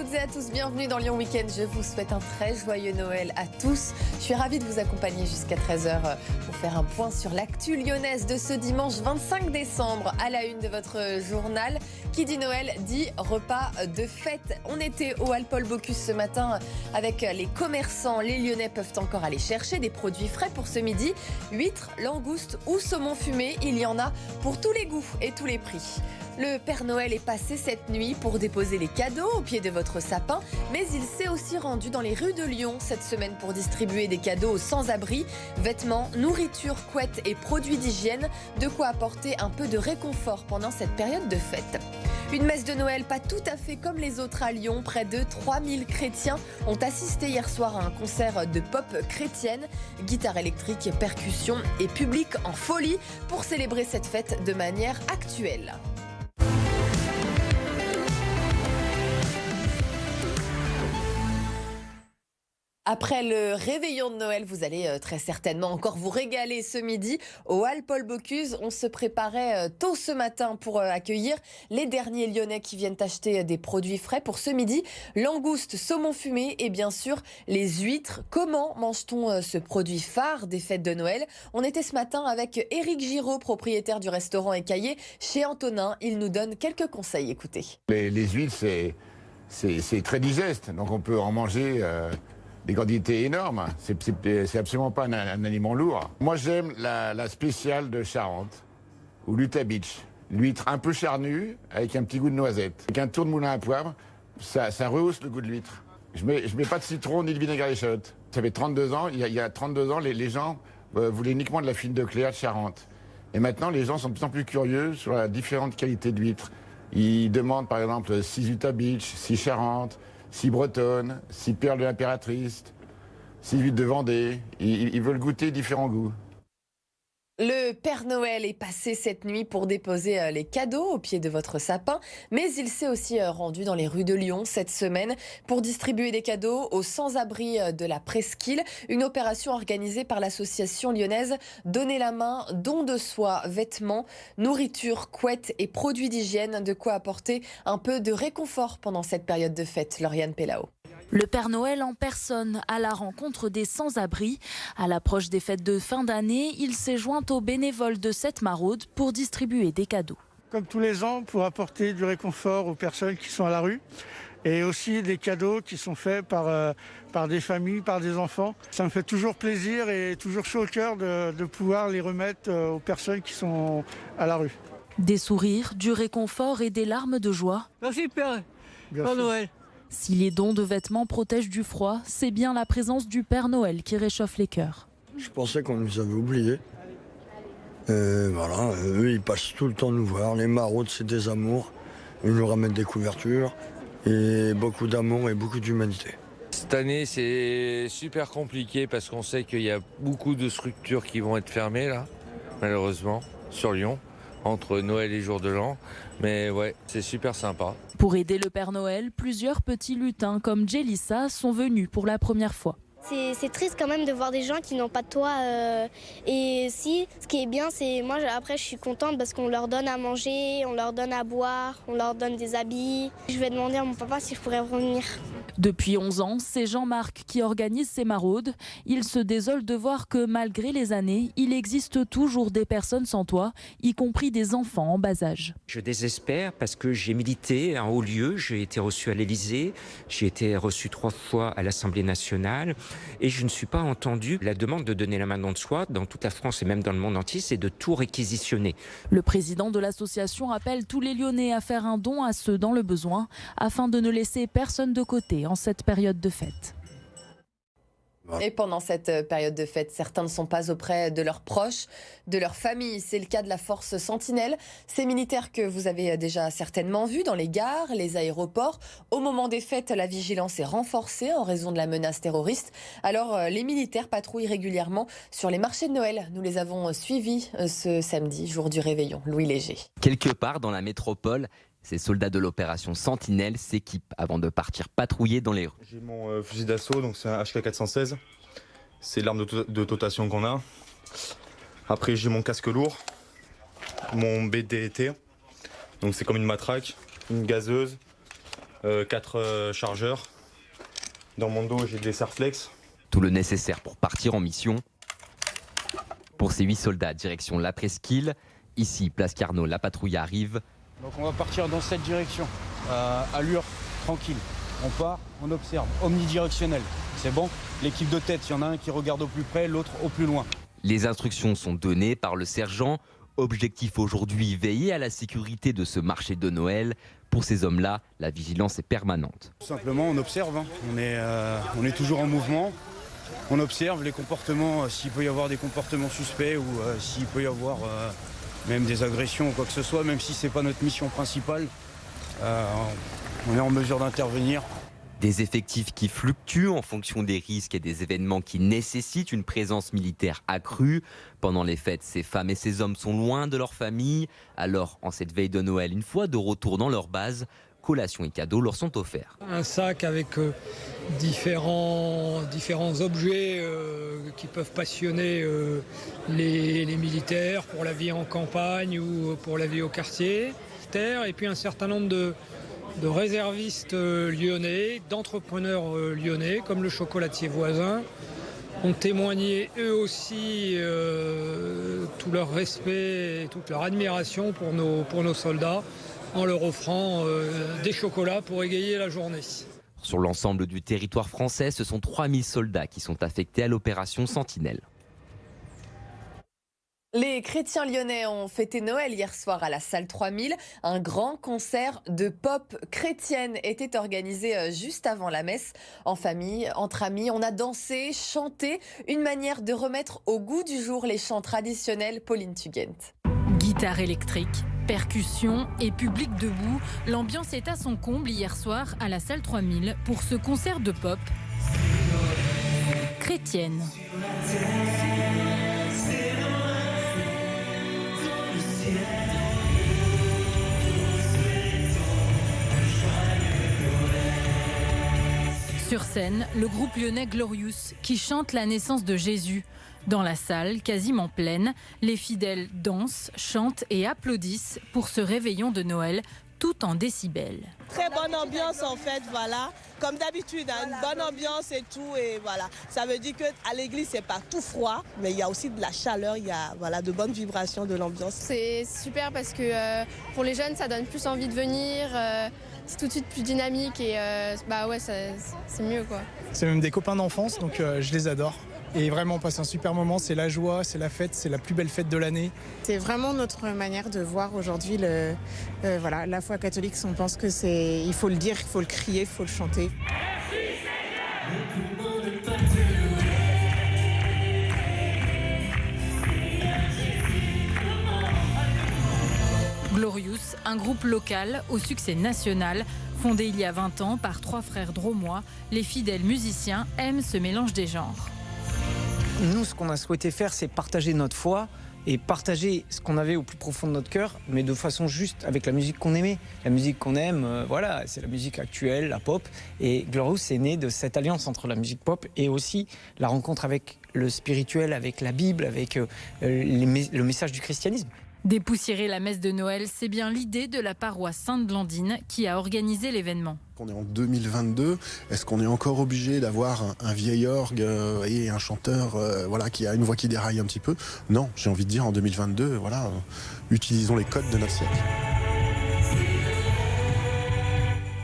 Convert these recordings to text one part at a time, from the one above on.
toutes et à tous, bienvenue dans Lyon Week-end. Je vous souhaite un très joyeux Noël à tous. Je suis ravie de vous accompagner jusqu'à 13h pour faire un point sur l'actu lyonnaise de ce dimanche 25 décembre à la une de votre journal. Qui dit Noël dit repas de fête. On était au Hall Paul Bocuse ce matin avec les commerçants. Les Lyonnais peuvent encore aller chercher des produits frais pour ce midi. Huîtres, langoustes ou saumon fumé, il y en a pour tous les goûts et tous les prix. Le Père Noël est passé cette nuit pour déposer les cadeaux au pied de votre sapin, mais il s'est aussi rendu dans les rues de Lyon cette semaine pour distribuer des cadeaux aux sans-abri, vêtements, nourriture, couettes et produits d'hygiène, de quoi apporter un peu de réconfort pendant cette période de fête. Une messe de Noël pas tout à fait comme les autres à Lyon. Près de 3000 chrétiens ont assisté hier soir à un concert de pop chrétienne. Guitare électrique, percussion et public en folie pour célébrer cette fête de manière actuelle. Après le réveillon de Noël, vous allez très certainement encore vous régaler ce midi au Hall Paul Bocuse. On se préparait tôt ce matin pour accueillir les derniers Lyonnais qui viennent acheter des produits frais pour ce midi. Langoustes, saumon fumé et bien sûr les huîtres. Comment mange-t-on ce produit phare des fêtes de Noël? On était ce matin avec Éric Giraud, propriétaire du restaurant Écaillé chez Antonin. Il nous donne quelques conseils, écoutez. Les huîtres, c'est très digeste, donc on peut en manger des quantités énormes. C'est absolument pas un aliment lourd. Moi, j'aime la spéciale de Charente, ou l'Utah Beach. L'huître un peu charnue, avec un petit goût de noisette. Avec un tour de moulin à poivre, ça rehausse le goût de l'huître. Je mets pas de citron ni de vinaigre à l'échalote. Ça fait 32 ans, il y a 32 ans, les gens voulaient uniquement de la fine de Cléa de Charente. Et maintenant, les gens sont de plus en plus curieux sur la différente qualité d'huître. Ils demandent par exemple 6 Utah Beach, 6 Charente, 6 bretonnes, 6 perles de l'impératrice, 6 huîtres de Vendée. Ils veulent goûter différents goûts. Le Père Noël est passé cette nuit pour déposer les cadeaux au pied de votre sapin, mais il s'est aussi rendu dans les rues de Lyon cette semaine pour distribuer des cadeaux aux sans-abri de la Presqu'île. Une opération organisée par l'association lyonnaise Donner la main, don de soi, vêtements, nourriture, couettes et produits d'hygiène, de quoi apporter un peu de réconfort pendant cette période de fête. Lauriane Pellao. Le Père Noël en personne à la rencontre des sans-abri. À l'approche des fêtes de fin d'année, il s'est joint aux bénévoles de cette maraude pour distribuer des cadeaux. Comme tous les ans, pour apporter du réconfort aux personnes qui sont à la rue et aussi des cadeaux qui sont faits par des familles, par des enfants. Ça me fait toujours plaisir et toujours chaud au cœur de pouvoir les remettre aux personnes qui sont à la rue. Des sourires, du réconfort et des larmes de joie. Merci Père Noël. Si les dons de vêtements protègent du froid, c'est bien la présence du Père Noël qui réchauffe les cœurs. Je pensais qu'on nous avait oubliés. Voilà, eux ils passent tout le temps nous voir. Les maraudes, c'est des amours. Ils nous ramènent des couvertures et beaucoup d'amour et beaucoup d'humanité. Cette année, c'est super compliqué parce qu'on sait qu'il y a beaucoup de structures qui vont être fermées là, malheureusement, sur Lyon, entre Noël et Jour de l'An. Mais ouais, c'est super sympa. Pour aider le Père Noël, plusieurs petits lutins comme Jélissa sont venus pour la première fois. C'est triste quand même de voir des gens qui n'ont pas de toit. Et si, ce qui est bien, c'est moi après je suis contente parce qu'on leur donne à manger, on leur donne à boire, on leur donne des habits. Je vais demander à mon papa si je pourrais revenir. Depuis 11 ans, c'est Jean-Marc qui organise ces maraudes. Il se désole de voir que malgré les années, il existe toujours des personnes sans toit, y compris des enfants en bas âge. Je désespère parce que j'ai milité en haut lieu, j'ai été reçu à l'Élysée, j'ai été reçu 3 fois à l'Assemblée nationale et je ne suis pas entendu. La demande de donner la main don de soi dans toute la France et même dans le monde entier, c'est de tout réquisitionner. Le président de l'association appelle tous les Lyonnais à faire un don à ceux dans le besoin afin de ne laisser personne de côté en cette période de fête. Et pendant cette période de fête, certains ne sont pas auprès de leurs proches, de leur famille. C'est le cas de la force Sentinelle. Ces militaires que vous avez déjà certainement vus dans les gares, les aéroports. Au moment des fêtes, la vigilance est renforcée en raison de la menace terroriste. Alors, les militaires patrouillent régulièrement sur les marchés de Noël. Nous les avons suivis ce samedi, jour du réveillon. Louis Léger. Quelque part dans la métropole, ces soldats de l'opération Sentinelle s'équipent avant de partir patrouiller dans les rues. J'ai mon fusil d'assaut, donc c'est un HK416. C'est l'arme de dotation qu'on a. Après j'ai mon casque lourd, mon BDT, donc c'est comme une matraque, une gazeuse, 4 chargeurs. Dans mon dos, j'ai des Serflex. Tout le nécessaire pour partir en mission. Pour ces 8 soldats, direction la Presqu'île. Ici, place Carnot, la patrouille arrive. Donc on va partir dans cette direction, allure tranquille. On part, on observe, omnidirectionnel. C'est bon. L'équipe de tête, il y en a un qui regarde au plus près, l'autre au plus loin. Les instructions sont données par le sergent. Objectif aujourd'hui, veiller à la sécurité de ce marché de Noël. Pour ces hommes-là, la vigilance est permanente. Tout simplement, on observe. On est toujours en mouvement. On observe les comportements, s'il peut y avoir des comportements suspects ou s'il peut y avoir même des agressions ou quoi que ce soit, même si ce n'est pas notre mission principale. On est en mesure d'intervenir. Des effectifs qui fluctuent en fonction des risques et des événements qui nécessitent une présence militaire accrue. Pendant les fêtes, ces femmes et ces hommes sont loin de leur famille. Alors, en cette veille de Noël, une fois de retour dans leur base, collations et cadeaux leur sont offerts. Un sac avec différents objets qui peuvent passionner les militaires pour la vie en campagne ou pour la vie au quartier. Et puis un certain nombre de réservistes lyonnais, d'entrepreneurs lyonnais, comme le chocolatier voisin, ont témoigné eux aussi tout leur respect et toute leur admiration pour nos soldats en leur offrant des chocolats pour égayer la journée. Sur l'ensemble du territoire français, ce sont 3000 soldats qui sont affectés à l'opération Sentinelle. Les chrétiens lyonnais ont fêté Noël hier soir à la salle 3000. Un grand concert de pop chrétienne était organisé juste avant la messe. En famille, entre amis, on a dansé, chanté. Une manière de remettre au goût du jour les chants traditionnels. Pauline Tugent. Guitare électrique, percussions et public debout. L'ambiance est à son comble hier soir à la salle 3000 pour ce concert de pop chrétienne. Sur scène, le groupe lyonnais Glorious qui chante la naissance de Jésus. Dans la salle, quasiment pleine, les fidèles dansent, chantent et applaudissent pour ce réveillon de Noël, tout en décibels. Très bonne ambiance en fait, voilà. Comme d'habitude, une bonne ambiance et tout, et voilà. Ça veut dire qu'à l'église, c'est pas tout froid, mais il y a aussi de la chaleur, il y a de bonnes vibrations de l'ambiance. C'est super parce que pour les jeunes, ça donne plus envie de venir. C'est tout de suite plus dynamique et c'est mieux quoi. C'est même des copains d'enfance, donc je les adore. Et vraiment, on passe un super moment, c'est la joie, c'est la fête, c'est la plus belle fête de l'année. C'est vraiment notre manière de voir aujourd'hui la foi catholique. On pense que il faut le dire, il faut le crier, il faut le chanter. Glorious, un groupe local au succès national, fondé il y a 20 ans par 3 frères drômois, les fidèles musiciens aiment ce mélange des genres. Nous, ce qu'on a souhaité faire, c'est partager notre foi et partager ce qu'on avait au plus profond de notre cœur, mais de façon juste avec la musique qu'on aimait. La musique qu'on aime, c'est la musique actuelle, la pop. Et Glorious est né de cette alliance entre la musique pop et aussi la rencontre avec le spirituel, avec la Bible, avec le message du christianisme. Dépoussiérer la messe de Noël, c'est bien l'idée de la paroisse Sainte-Blandine qui a organisé l'événement. On est en 2022, est-ce qu'on est encore obligé d'avoir un vieil orgue et un chanteur qui a une voix qui déraille un petit peu? Non, j'ai envie de dire en 2022, utilisons les codes de notre siècle.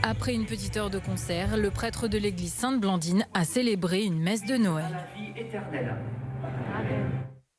Après une petite heure de concert, le prêtre de l'église Sainte-Blandine a célébré une messe de Noël. La vie éternelle. Amen.